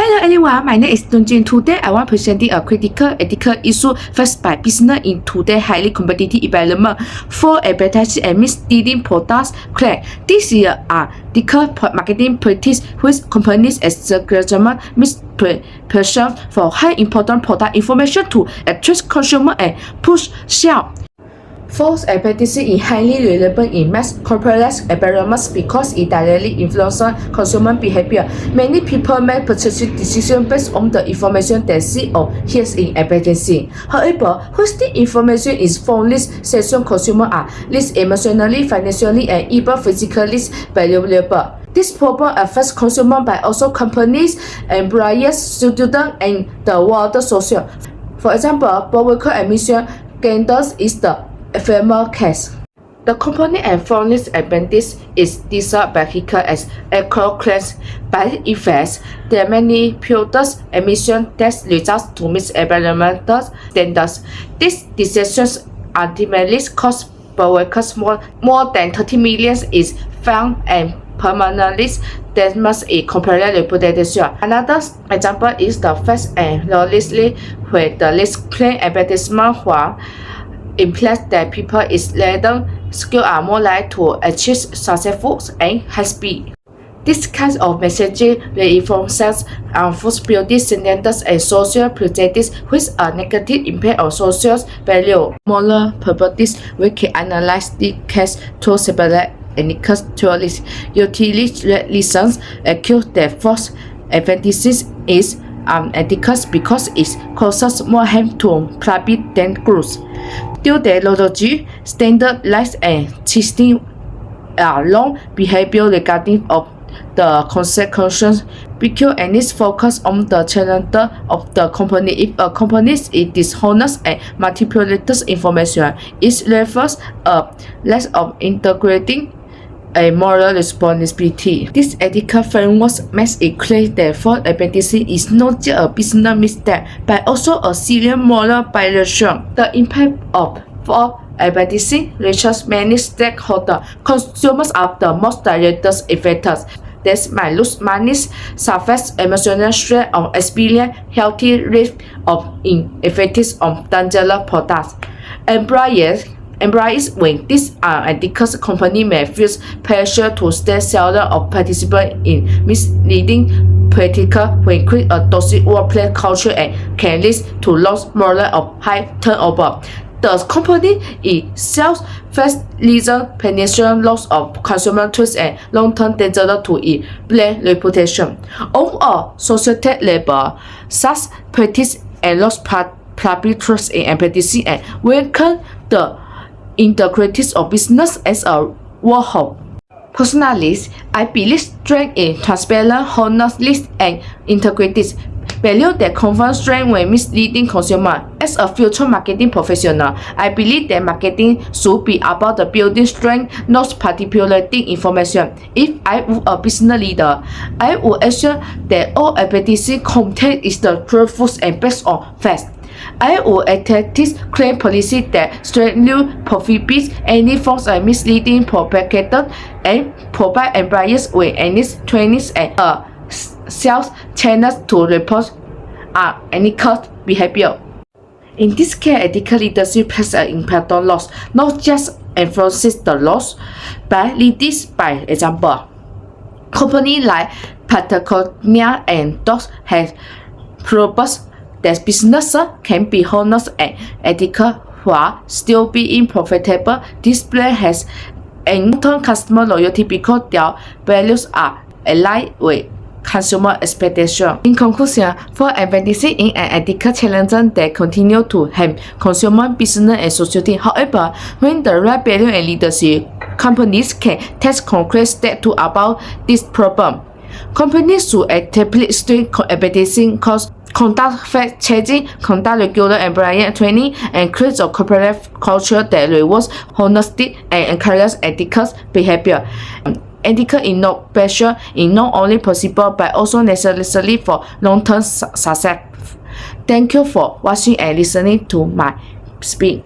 Hello everyone, my name is Tiong. Today I want presenting a critical ethical issue faced by business in today's highly competitive environment for advertising and misleading products claim. This is an ethical marketing practice which companies exaggerate misperception for high important product information to attract consumers and push sales. False advertising is highly relevant in mass corporate environments because it directly influences consumer behavior. Many people make purchasing decisions based on the information they see or hear in advertising. However, once the information is false, certain consumers are less emotionally, financially, and even physically valuable. This problem affects consumers but also companies, employers, students, and the wider social. For example, vehicle emission scandals is the famous case. The company and false advantage is designed vehicle as eco-claims, but in fact, there are many products emission that results to miss environmental standards. These decisions ultimately cost vehicles more than 30 million is found and permanently damage a corporate reputation. Another example is the fast and lawless where the list claim advertisement while implies that people is later skilled are more likely to achieve successful and high speed. This kind of messaging reinforces false beauty standards and social prejudice with a negative impact on social value. Moral purposes, we can analyze the case to separate ethical theories. Utilitarians accuse that false advertising is unethical because it causes more harm to public than good. Due to technology, standardized and cheating are long behavior regarding of the consequences. BQ and its focus on the challenge of the company. If a company is dishonest and manipulates information, it refers a lack of integrating a moral responsibility. This ethical framework makes it clear that false advertising is not just a business mistake, but also a serious moral violation. The impact of false advertising reaches many stakeholders. Consumers are the most direct affected. They might lose money, suffer emotional stress, or experience health risk of ineffectiveness of dangerous products. Employees when this unethical company may feel pressure to stay silent or participate in misleading practices when create a toxic workplace culture and can lead to loss moral of high turnover. The company itself faces legal penalties, loss of consumer trust, and long-term danger to its brand reputation. On a societal level, such practice and loss public trust in advertising and weaken the integrity of business as a whole. Personally, I believe strength in transparent, honesty, and integrity. Value that confirm strength when misleading consumers. As a future marketing professional, I believe that marketing should be about the building strength, not manipulating information. If I were a business leader, I would ensure that all advertising content is the truthful and based on facts. I would attack this claim policy that strictly prohibits any false and misleading propaganda and provide employees with any trainings and sales channels to report unethical behavior. In this case, ethical leadership plays an important role, not just enforces the laws, but leads by example. Companies like Patagonia and Dogs have proved that business can be honest and ethical while still being profitable. This brand has long-term customer loyalty because their values are aligned with consumer expectations. In conclusion, false advertising is an ethical challenge that continues to harm consumer, business, and society. However, when the right value and leadership, companies can take concrete steps to about this problem. Companies should actively strict advertising costs, conduct fact-checking, conduct regular employee training, and create a corporate culture that rewards honesty and encourages ethical behavior. Ethical innovation is not only possible but also necessary for long-term success. Thank you for watching and listening to my speech.